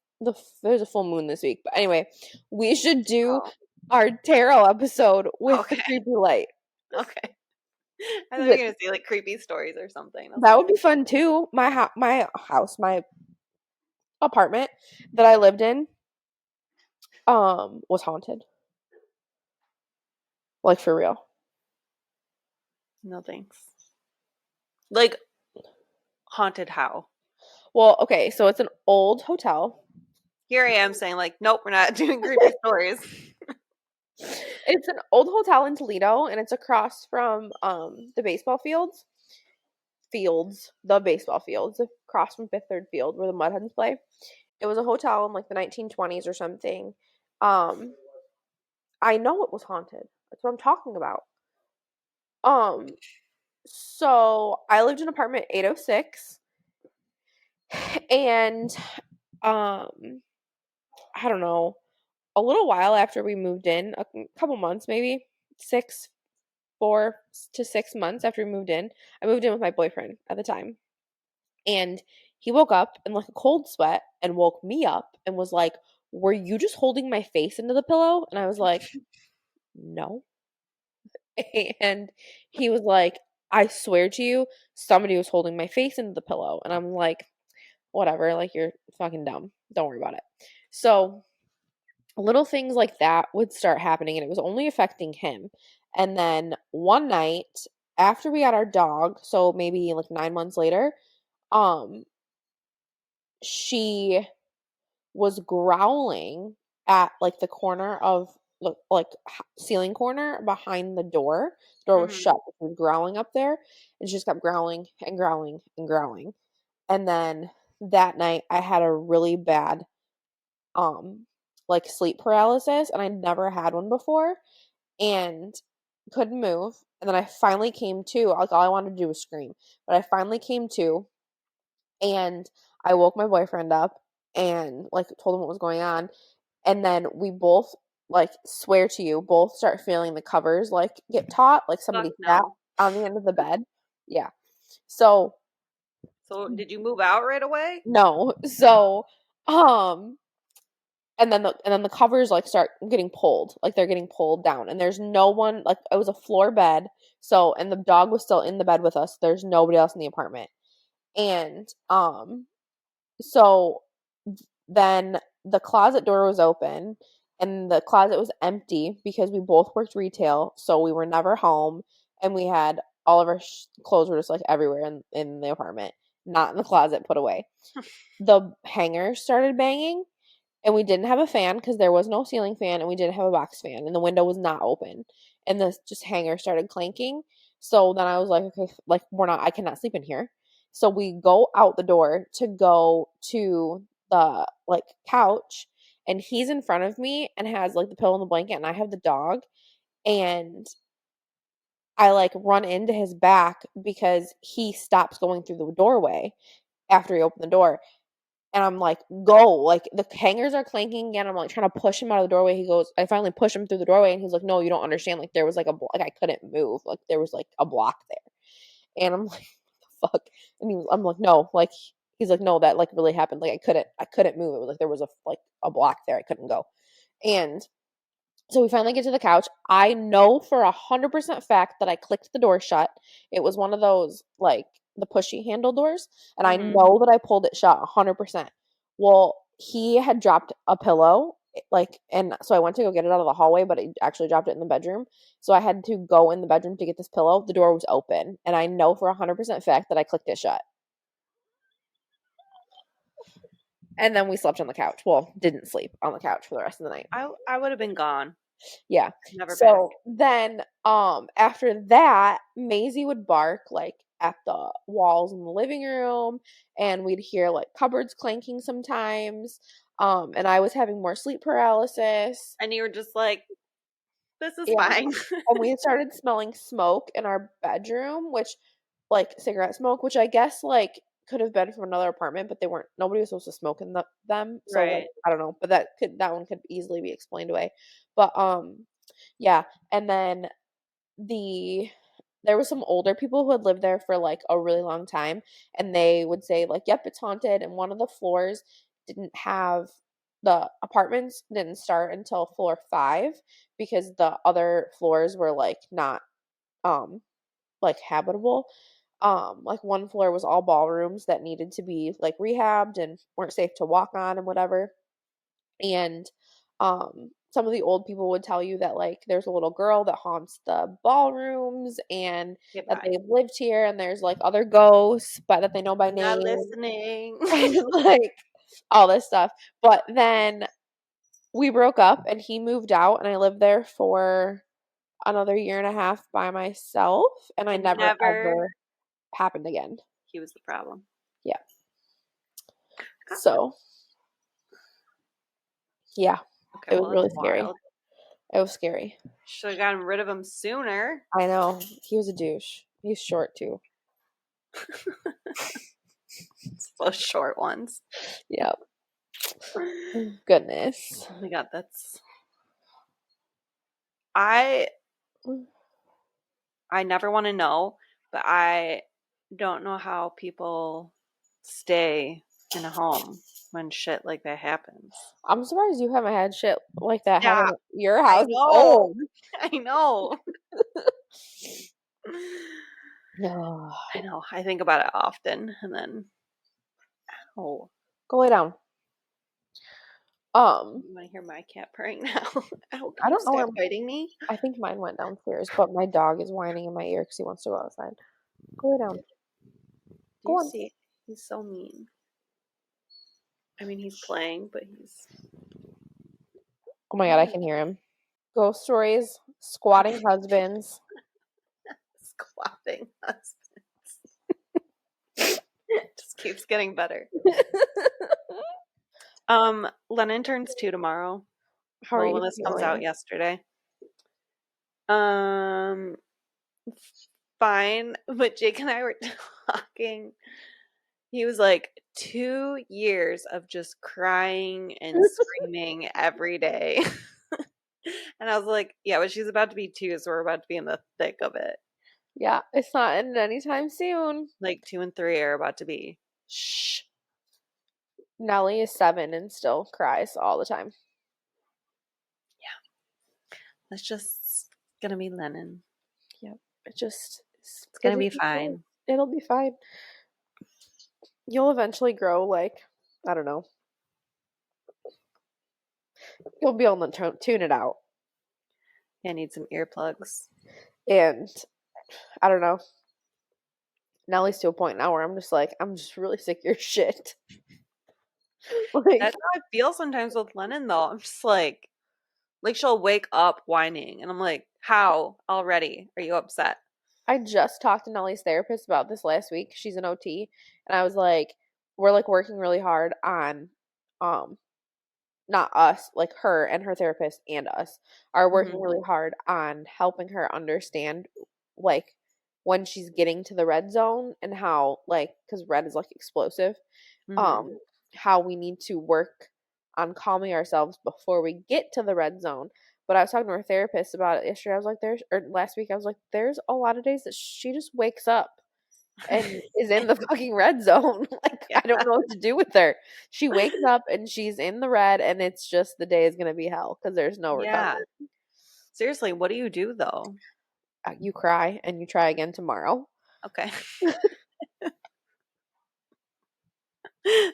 there's a full moon this week. But anyway, we should do Oh, our tarot episode with the okay. creepy light. Okay. I thought you were gonna say like creepy stories or something. I was That like, would be fun too. My apartment that I lived in was haunted. Like for real. no thanks. Like haunted how? Well, okay, so it's an old hotel. Here I am saying like, nope, we're not doing creepy stories. It's an old hotel in Toledo, and it's across from the baseball fields. The baseball fields, across from Fifth Third Field where the Mud Hens play. It was a hotel in like the 1920s or something. I know it was haunted. That's what I'm talking about. So I lived in apartment 806, and I don't know, a little while after we moved in, a couple months, maybe 4 to 6 months after we moved in, I moved in with my boyfriend at the time. And he woke up in like a cold sweat and woke me up and was like, "Were you just holding my face into the pillow?" And I was like, "No." And he was like, "I swear to you, somebody was holding my face into the pillow." And I'm like, "Whatever, like you're fucking dumb. Don't worry about it." So little things like that would start happening, and it was only affecting him. And then one night after we got our dog, so maybe like 9 months later, um, she was growling at like the corner of like ceiling corner behind the door. The door was Mm-hmm. shut. She was growling up there, and she just kept growling and growling and growling. And then that night, I had a really bad like sleep paralysis, and I never had one before, and couldn't move. And then I finally came to. Like all I wanted to do was scream, but I finally came to, and I woke my boyfriend up and like told him what was going on. And then we both, like, swear to you, both start feeling the covers like get taut, like Fuck somebody sat no. on the end of the bed. Yeah. So So did you move out right away? no. So and then the covers like start getting pulled. Like they're getting pulled down. And there's no one, like it was a floor bed. So and the dog was still in the bed with us. There's nobody else in the apartment. And so then the closet door was open, and the closet was empty because we both worked retail, so we were never home, and we had all of our clothes were just like everywhere in the apartment, not in the closet, put away. The hanger started banging, and we didn't have a fan because there was no ceiling fan, and we didn't have a box fan, and the window was not open, and the just hanger started clanking. So then I was like, okay, like I cannot sleep in here. So we go out the door to go to the like couch, and he's in front of me and has like the pillow and the blanket, and I have the dog, and I like run into his back because he stops going through the doorway after he opened the door. And I'm like, go. Like the hangers are clanking again. I'm like trying to push him out of the doorway. He goes, I finally push him through the doorway, and he's like, no, you don't understand. Like there was like like I couldn't move. Like there was like a block there. And I'm like, what the fuck? And I'm like, no, like he's like, no, that like really happened. Like I couldn't move. It was like there was a block there. I couldn't go. And so we finally get to the couch. I know for 100% fact that I clicked the door shut. It was one of those like the pushy handle doors, and I Mm-hmm. know that I pulled it shut 100%. Well, he had dropped a pillow, like, and so I went to go get it out of the hallway, but he actually dropped it in the bedroom. So I had to go in the bedroom to get this pillow. The door was open, and I know for 100% fact that I clicked it shut. And then we slept on the couch. Well, didn't sleep on the couch for the rest of the night. I would have been gone. Yeah. Never back. So then after that, Maisie would bark like at the walls in the living room, and we'd hear like cupboards clanking sometimes. And I was having more sleep paralysis. And you were just like, this is Yeah. fine. And we had started smelling smoke in our bedroom, which like cigarette smoke, which I guess like could have been from another apartment, but nobody was supposed to smoke in them. So like Right. I don't know, but that one could easily be explained away. But yeah, and then there was some older people who had lived there for like a really long time, and they would say like, yep, it's haunted, and one of the floors didn't have the apartments didn't start until floor 5 because the other floors were like not um like habitable. Like one floor was all ballrooms that needed to be like rehabbed and weren't safe to walk on and whatever. And some of the old people would tell you that like there's a little girl that haunts the ballrooms and that Goodbye. they've lived here, and there's like other ghosts but that they know by Not name listening. and like all this stuff. But then we broke up and he moved out, and I lived there for another year and a half by myself, and I And never never. ever happened again. He was the problem. Yeah. Okay. So, yeah, Okay, it was well, really that's scary. wild. It was scary. Should have gotten rid of him sooner. I know. He was a douche. He's short too. It's those short ones. Yep. Goodness. Oh my god, that's. I never want to know, but I don't know how people stay in a home when shit like that happens. I'm surprised you haven't had shit like that Yeah, happen at your I house. It's know. old. I know. No. I know. I think about it often, and then oh, Go lay down. you want to hear my cat purring now? Ow, I can you don't know where stop biting me? I think mine went downstairs, but my dog is whining in my ear because he wants to go outside. Go lay down. Do Go you on. see? He's so mean. I mean, he's playing, but he's Oh my god, I can hear him. Ghost stories, squatting husbands. squatting husbands. Just keeps getting better. Lennon turns 2 tomorrow. How are Well, when you this comes out feeling? yesterday. Um, fine. But Jake and I were talking. He was like 2 years of just crying and screaming every day. And I was like, yeah, but she's about to be 2, so we're about to be in the thick of it. Yeah, it's not ending anytime soon. Like 2 and 3 are about to be. Shh. Nellie is 7 and still cries all the time. That's just gonna be Lennon. Yep. It's Gonna be fine. It'll be fine. You'll eventually grow like, I don't know. You'll be able to tune it out. I need some earplugs. And I don't know. Nellie's to a point now where I'm just really sick of your shit. Like, That's how I feel sometimes with Lennon, though. I'm just like she'll wake up whining, and I'm like, how already are you upset? I just talked to Nellie's therapist about this last week. She's an OT, and I was like, we're like working really hard on, um, not us, like her and her therapist and us are working Mhm. really hard on helping her understand, like, when she's getting to the red zone and how, like, because red is like explosive, Mhm. um, how we need to work on calming ourselves before we get to the red zone. But I was talking to her therapist about it yesterday. I was like, there's, or last week, I was like, there's a lot of days that she just wakes up and is in the fucking red zone. Like, Yeah. I don't know what to do with her. She wakes up and she's in the red, and it's just the day is going to be hell because there's no Yeah. recovery. Seriously, what do you do though? You cry and you try again tomorrow. Okay.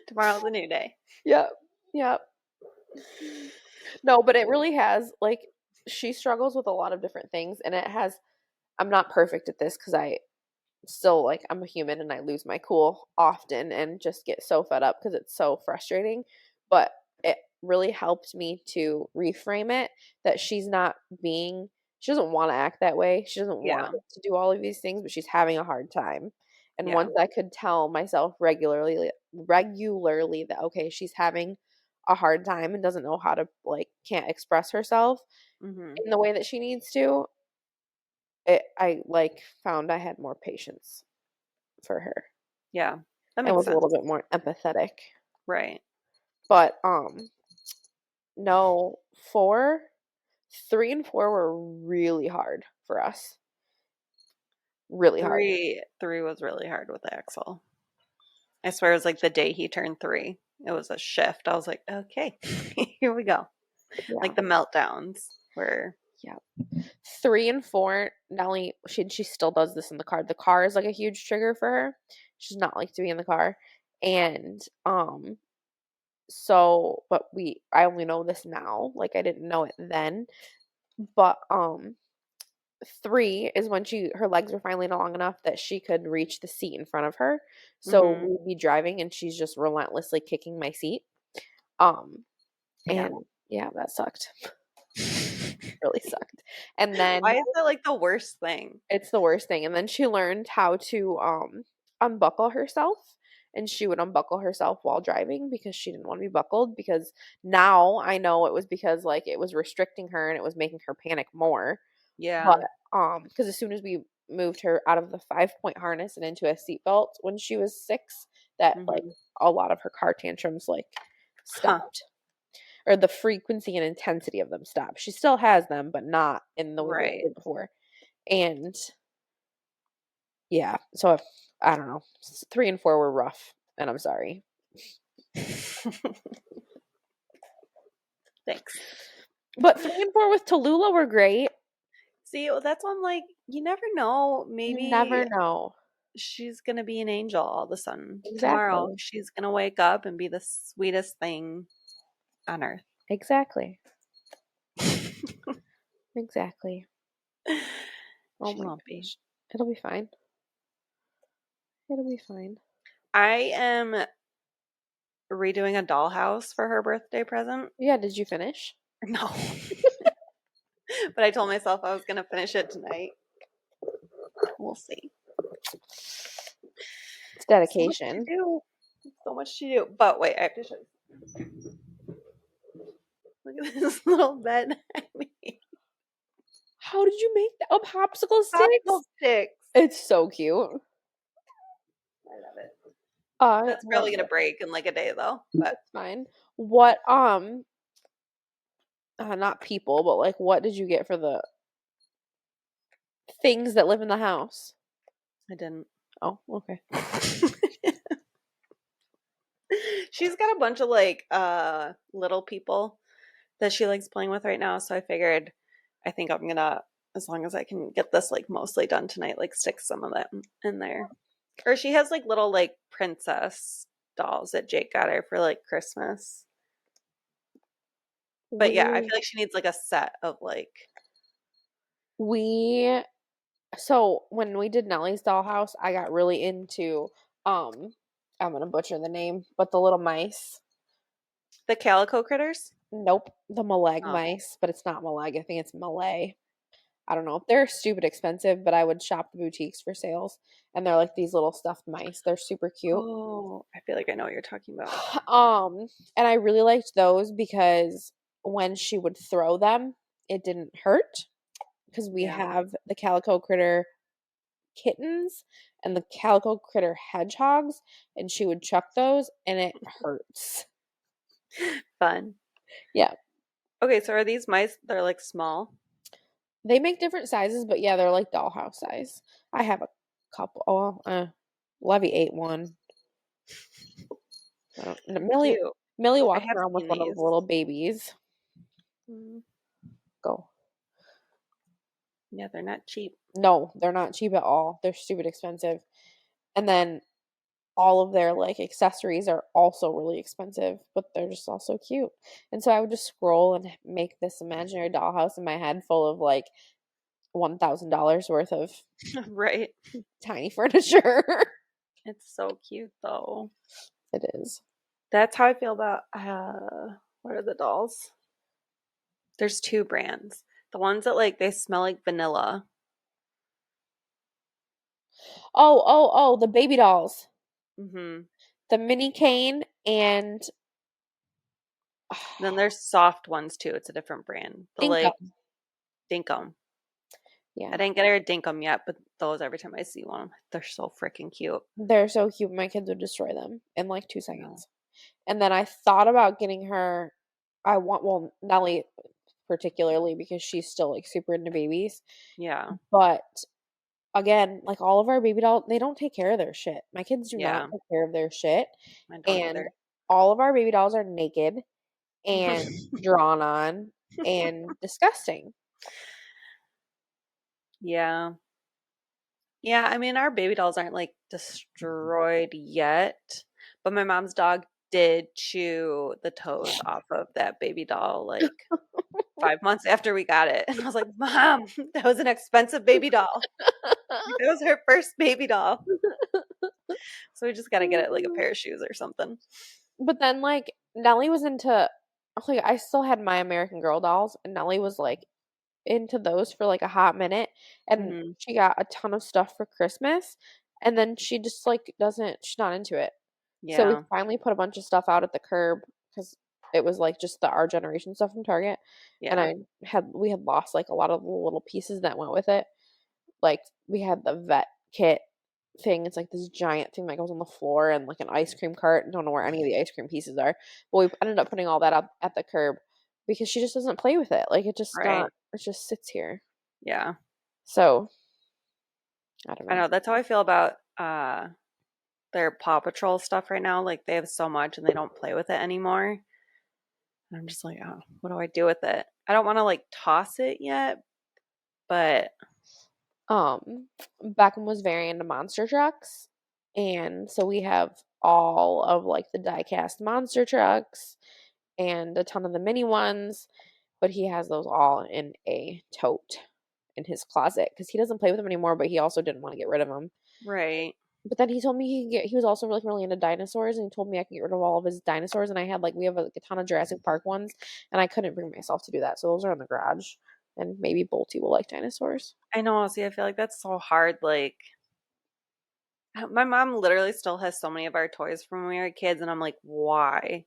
Tomorrow's a new day. Yep. Yep. No, but it really has, like, she struggles with a lot of different things, and it has, I'm not perfect at this because I still, like, I'm a human and I lose my cool often and just get so fed up because it's so frustrating. But it really helped me to reframe it that she's not being, she doesn't want to act that way. She doesn't Yeah. want to do all of these things, but she's having a hard time. And Yeah. once I could tell myself regularly that, okay, she's having a hard time and doesn't know how to, like, can't express herself Mhm. in the way that she needs to, I like found I had more patience for her Yeah. That and makes was a little sense. bit more empathetic. Right. But no, 4, 3 and 4 were really hard for us. Really hard. Three was really hard with Axel. I swear it was like the day he turned 3. It was a shift. I was like, okay, here we go. Yeah. Like the meltdowns were, Yeah. 3 and 4, Nelly, she still does this in the car. The car is like a huge trigger for her. She's not like to be in the car. And so but I only know this now. Like, I didn't know it then. But 3 is when her legs were finally long enough that she could reach the seat in front of her. So mhm, we'd be driving and she's just relentlessly kicking my seat. Um, yeah. and yeah, that sucked. Really sucked. And then Why is that like the worst thing? it's the worst thing. And then she learned how to unbuckle herself. And she would unbuckle herself while driving because she didn't want to be buckled. Because now I know it was because, like, it was restricting her and it was making her panic more. But, Yeah. because as soon as we moved her out of the 5-point harness and into a seatbelt when she was 6, that, like, Mhm. a lot of her car tantrums, like, Huh. stopped. Or the frequency and intensity of them stopped. She still has them, but not in the way that she Right. did before. And yeah, so I don't know. 3 and 4 were rough, and I'm sorry. Thanks. But 3 and 4 with Tallulah were great. See, well, that's one like you never know. You Maybe never know. she's gonna be an angel all of a sudden. Tomorrow, Exactly. she's gonna wake up and be the sweetest thing on earth. Exactly. Exactly. Oh She my won't be. gosh. It'll be fine. It'll be fine. I am redoing a dollhouse for her birthday present. Yeah, did you finish? No. But I told myself I was gonna finish it tonight. We'll see. It's So much to dedication. do. So much to do. But wait, I have to show you. Look at this little bed I made. How did you make that? A popsicle Popsicle sticks? sticks. It's so cute. I love it. I That's love probably gonna it. break in like a day though. But It's fine. What not people, but, like, what did you get for the things that live in the house? I didn't. Oh, okay. She's got a bunch of like little people that she likes playing with right now, so I figured I think I'm gonna, as long as I can get this like mostly done tonight, like stick some of them in there. Or she has like little like princess dolls that Jake got her for like Christmas. But yeah, I We feel like she needs like a set of like we so when we did Nellie's dollhouse, I got really into I'm gonna butcher the name, but the little mice. the calico critters. Nope, the Malag Oh, mice, but it's not Malag. I think it's Malay. I don't know. They're stupid expensive, but I would shop the boutiques for sales. And they're like these little stuffed mice. They're super cute. Oh, I feel like I know what you're talking about. Um, and I really liked those because when she would throw them, it didn't hurt because we Yeah, have the Calico Critter kittens and the Calico Critter hedgehogs, and she would chuck those and it hurts. fun. Yeah. Okay, so are these mice? They're like small. They make different sizes, but yeah, they're like dollhouse size. I have a couple. Oh, Levy ate one. I don't, Millie Cute. Millie I walked have around with seen one of the these. little babies. Mm, Go. yeah, they're not cheap. No, they're not cheap at all. They're stupid expensive. And then all of their like accessories are also really expensive, but they're just also cute. And so I would just scroll and make this imaginary dollhouse in my head full of like $1,000 worth of Right. tiny furniture. It's so cute though. It is. That's how I feel about what are the dolls? There's two brands. The ones that like they smell like vanilla. Oh, the baby dolls. Mm-hmm. The mini cane and Then there's soft ones too. It's a different brand. The like Dinkum. Dinkum. I Yeah. didn't get her a Dinkum yet, but those every time I see one, they're so freaking cute. They're so cute. My kids would destroy them in like two No. seconds. And then I thought about getting her well, Nellie particularly because she's still like super into babies. Yeah. But again, like all of our baby dolls, they don't take care of their shit. My kids do not Yeah. take care of their shit. I don't And either. all of our baby dolls are naked and drawn on and disgusting. Yeah. Yeah, I mean, our baby dolls aren't like destroyed yet, but my mom's dog did chew the toes off of that baby doll like 5 months after we got it. And I was like, Mom, that was an expensive baby doll. That was her first baby doll. So we just got to get it like a pair of shoes or something. But then like Nellie was into like I still had my American Girl dolls and Nellie was like into those for like a hot minute and Hmm. she got a ton of stuff for Christmas and then she just like doesn't she's not into it. So we Yeah. finally put a bunch of stuff out at the curb because it was like just the our generation stuff from Target and Yeah. we had lost like a lot of the little pieces that went with it. Like we had the vet kit thing. It's like this giant thing that goes on the floor and like an ice cream cart. Don't know where any of the ice cream pieces are. But we ended up putting all that up at the curb because she just doesn't play with it. Like Right. it just sits here. Yeah. So I don't I know. know. That's how I feel about their Paw Patrol stuff right now. Like they have so much and they don't play with it anymore. And I'm just like, oh, what do I do with it? I don't want to like toss it yet, but Beckham was very into monster trucks. And so we have all of like the die cast monster trucks and a ton of the mini ones, but he has those all in a tote in his closet because he doesn't play with them anymore, but he also didn't want to get rid of them. right. But then he told me he was also really into dinosaurs and he told me I can get rid of all of his dinosaurs and I had like we have a ton of Jurassic Park ones and I couldn't bring myself to do that. So those are in the garage and maybe Bolty will like dinosaurs. I know. See, I feel like that's so hard. Like, my mom literally still has so many of our toys from when we were kids, and I'm like, why?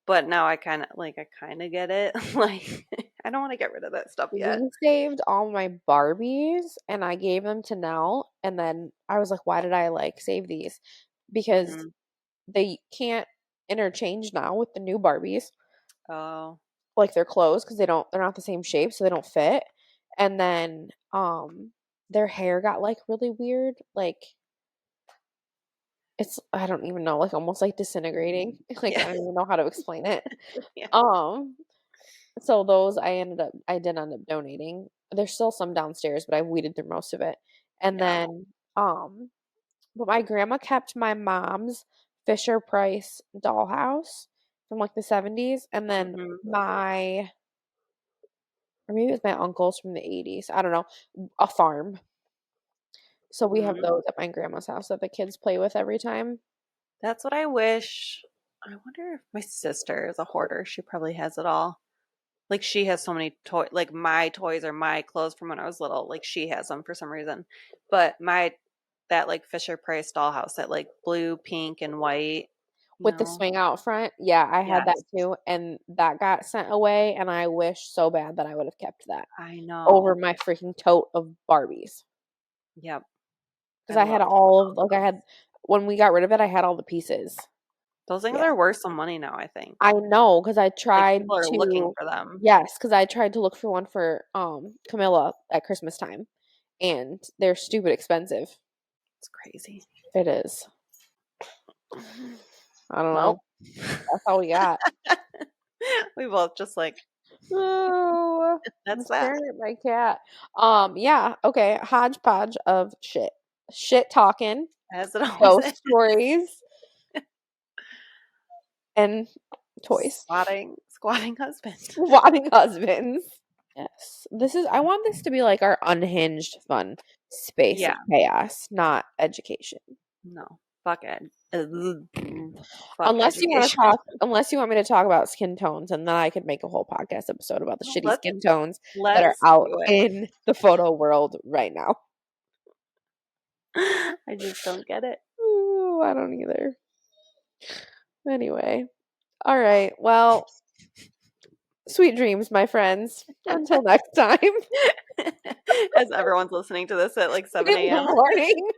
But now I kind of get it. Like, I don't want to get rid of that stuff yet. We saved all my Barbies and I gave them to Nell and then I was like, why did I like save these? Because Hmm. they can't interchange now with the new Barbies. Oh, Like their clothes because they're not the same shape so they don't fit. And then their hair got like really weird. Like it's I don't even know, like almost like disintegrating. Like I yeah, don't even know how to explain it. yeah, Um So those I did end up donating. There's still some downstairs, but I weeded through most of it. And yeah. then but my grandma kept my mom's Fisher Price dollhouse from like the 70s and then Hmm. my or maybe it was my uncle's from the 80s. I don't know, a farm. So we have Hmm. those at my grandma's house that the kids play with every time. That's what I wish. I wonder if my sister is a hoarder. She probably has it all. Like she has so many toys. Like my toys are my clothes from when I was little. Like she has them for some reason. But that like Fisher Price dollhouse, that like blue, pink, and white. With the swing out front. Yeah, I had that Yes, too, and that got sent away, and I wish so bad that I would have kept that I over know. my freaking tote of Barbies. Yep, Because I I had loved all of, like, I had, when we got rid of it, I had all the pieces. those things Yeah. are worth some money now, I think. I know, because I Like tried people are looking to, for them. yes, because I tried to look for one for Camilla at Christmas time, and they're stupid expensive. It's crazy. It is. I don't Well, know. That's all we got. we both just like Oh, I'm that's that. staring at my cat. Yeah, okay. Hodgepodge of shit. Shit talking, As it always is. ghost stories, and toys. Squatting husband. Swatting husbands. Yes. I want this to be like our unhinged fun space of Yeah. chaos, not education. No. Fuck it. Fuck Unless you want to education. talk, unless you want me to talk about skin tones, and then I could make a whole podcast episode about the No, shitty skin tones that are let's out do it. in the photo world right now. I just don't get it. Ooh, I don't either. Anyway. All right. Well, sweet dreams, my friends. Until next time. As everyone's listening to this at like 7 In the a.m. morning.